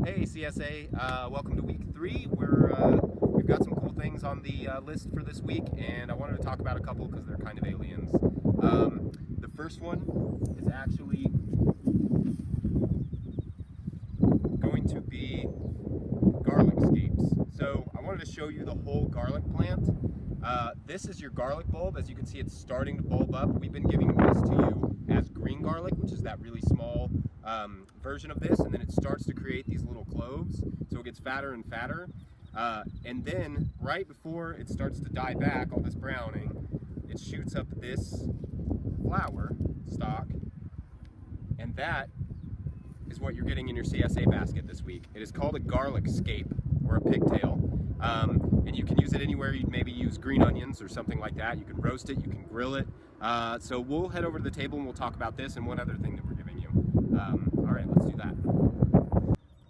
Hey CSA, welcome to week 3. We've got some cool things on the list for this week, and I wanted to talk about a couple because they're kind of aliens. The first one is actually going to be garlic scapes. So I wanted to show you the whole garlic plant. This is your garlic bulb. As you can see, it's starting to bulb up. We've been giving this to you as green garlic, which is that really small version of this, and then it starts to create these little cloves, so it gets fatter and fatter, and then right before it starts to die back, all this browning, it shoots up this flower stalk, and that is what you're getting in your CSA basket this week. It is called a garlic scape or a pigtail, and you can use it anywhere. You'd maybe use green onions or something like that. You can roast it, you can grill it. So we'll head over to the table and we'll talk about this and one other thing that we're giving you. All right, let's do that.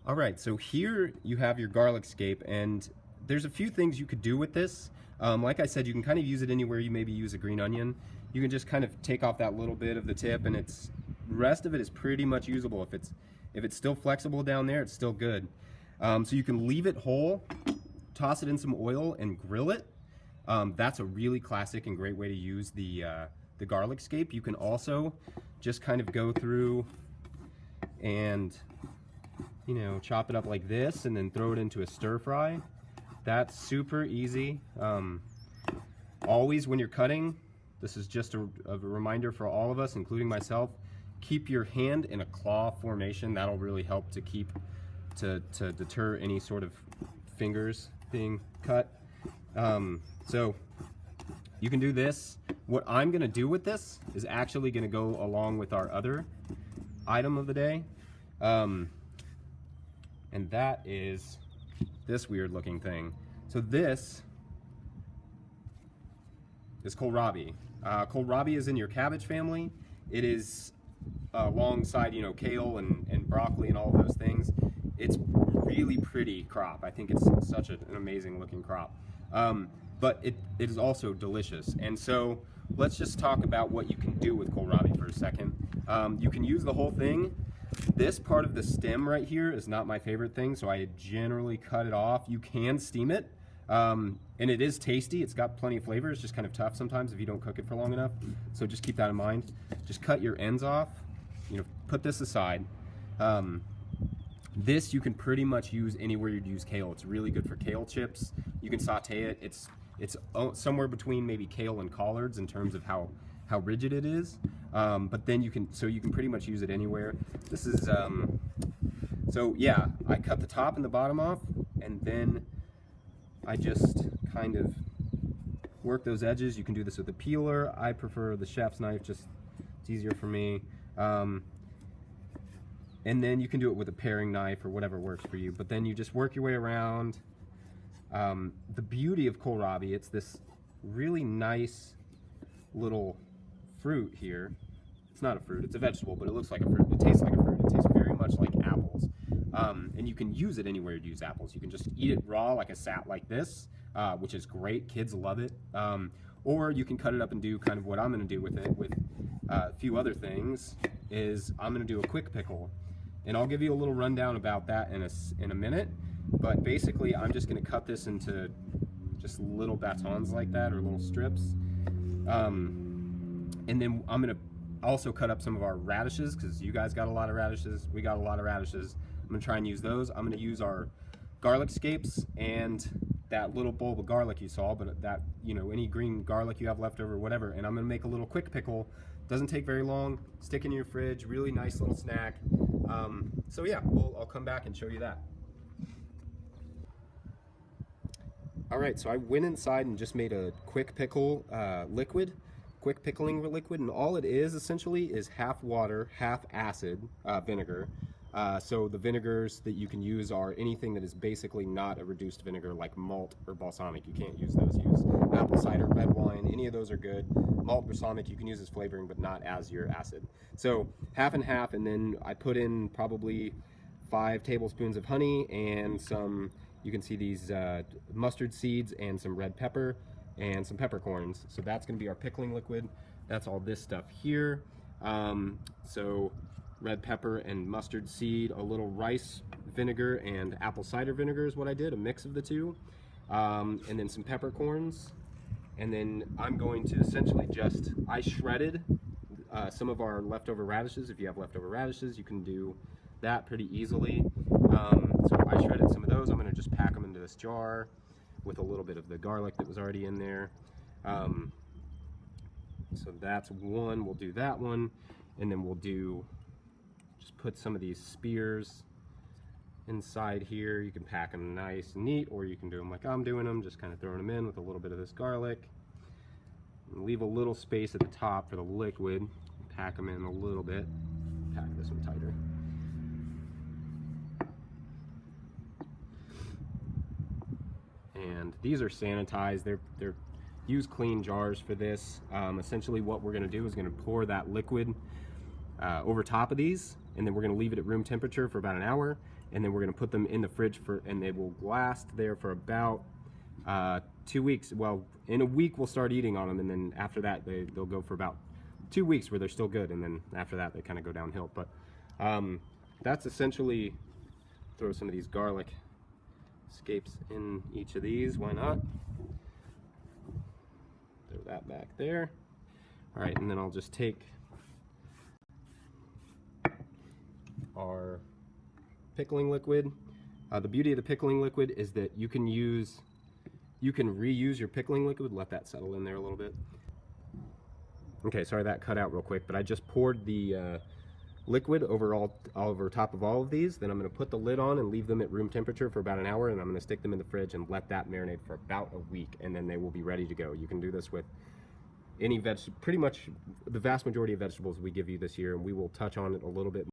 All right, so here you have your garlic scape, and there's a few things you could do with this. Like I said, you can kind of use it anywhere you maybe use a green onion. You can just kind of take off that little bit of the tip, and the rest of it is pretty much usable. If it's still flexible down there, it's still good. So you can leave it whole, toss it in some oil, and grill it. That's a really classic and great way to use the garlic scape. You can also just kind of go through and, you know, chop it up like this and then throw it into a stir fry. That's super easy. Always when you're cutting, this is just a reminder for all of us, including myself, keep your hand in a claw formation. That'll really help to deter any sort of fingers being cut. So you can do this. What I'm gonna do with this is actually gonna go along with our other item of the day. And that is this weird looking thing. So this is kohlrabi. Kohlrabi is in your cabbage family. It is alongside, you know, kale and broccoli and all of those things. It's really pretty crop. I think it's such an amazing looking crop. But it is also delicious. And so let's just talk about what you can do with kohlrabi for a second. You can use the whole thing. This part of the stem right here is not my favorite thing, so I generally cut it off. You can steam it, and it is tasty. It's got plenty of flavor. It's just kind of tough sometimes if you don't cook it for long enough. So just keep that in mind. Just cut your ends off. You know, put this aside. This you can pretty much use anywhere you'd use kale. It's really good for kale chips. You can saute it. It's somewhere between maybe kale and collards in terms of how rigid it is. But then you can pretty much use it anywhere. This is so yeah, I cut the top and the bottom off, and then I just kind of work those edges. You can do this with a peeler. I prefer the chef's knife, just it's easier for me. And then you can do it with a paring knife or whatever works for you. But then you just work your way around. The beauty of kohlrabi, it's this really nice little fruit here. It's not a fruit, it's a vegetable, but it looks like a fruit. It tastes like a fruit. It tastes very much like apples. And you can use it anywhere you use apples. You can just eat it raw like a sat like this, which is great. Kids love it. Or you can cut it up and do kind of what I'm going to do with it with a few other things. Is I'm going to do a quick pickle. And I'll give you a little rundown about that in a minute. But basically, I'm just going to cut this into just little batons like that, or little strips. And then I'm going to also cut up some of our radishes, because you guys got a lot of radishes. We got a lot of radishes. I'm going to try and use those. I'm going to use our garlic scapes and that little bulb of garlic you saw, but that, you know, any green garlic you have left over, whatever. And I'm going to make a little quick pickle. Doesn't take very long. Stick in your fridge. Really nice little snack. So yeah, I'll come back and show you that. All right, so I went inside and just made a quick pickle liquid, quick pickling liquid, and all it is essentially is half water, half acid vinegar. So the vinegars that you can use are anything that is basically not a reduced vinegar, like malt or balsamic. You can't use those. Use apple cider, red wine, any of those are good. Malt, balsamic, you can use as flavoring, but not as your acid. So half and half, and then I put in probably 5 tablespoons of honey and some, you can see these mustard seeds and some red pepper and some peppercorns. So that's going to be our pickling liquid. That's all this stuff here. So red pepper and mustard seed, a little rice vinegar and apple cider vinegar is what I did, a mix of the two, and then some peppercorns. And then I'm going to essentially I shredded some of our leftover radishes. If you have leftover radishes, you can do that pretty easily. So I shredded some of those. I'm going to just pack them into this jar with a little bit of the garlic that was already in there. So that's one. We'll do that one, and then we'll just put some of these spears inside here. You can pack them nice and neat, or you can do them like I'm doing them, just kind of throwing them in with a little bit of this garlic. And leave a little space at the top for the liquid. Pack them in a little bit. Pack this one tighter. And these are sanitized. They're use clean jars for this. Essentially what we're going to do is going to pour that liquid over top of these, and then we're going to leave it at room temperature for about an hour, and then we're going to put them in the fridge and they will last there for about 2 weeks. Well, in a week we'll start eating on them, and then after that they'll go for about 2 weeks where they're still good, and then after that they kind of go downhill. But that's essentially, throw some of these garlic scapes in each of these, why not? Throw that back there. All right, and then I'll just take our pickling liquid. The beauty of the pickling liquid is that you can reuse your pickling liquid. Let that settle in there a little bit. Okay, sorry that cut out real quick, but I just poured the liquid over top of all of these. Then I'm going to put the lid on and leave them at room temperature for about an hour, and I'm going to stick them in the fridge and let that marinate for about a week, and then they will be ready to go. You can do this with any pretty much the vast majority of vegetables we give you this year, and we will touch on it a little bit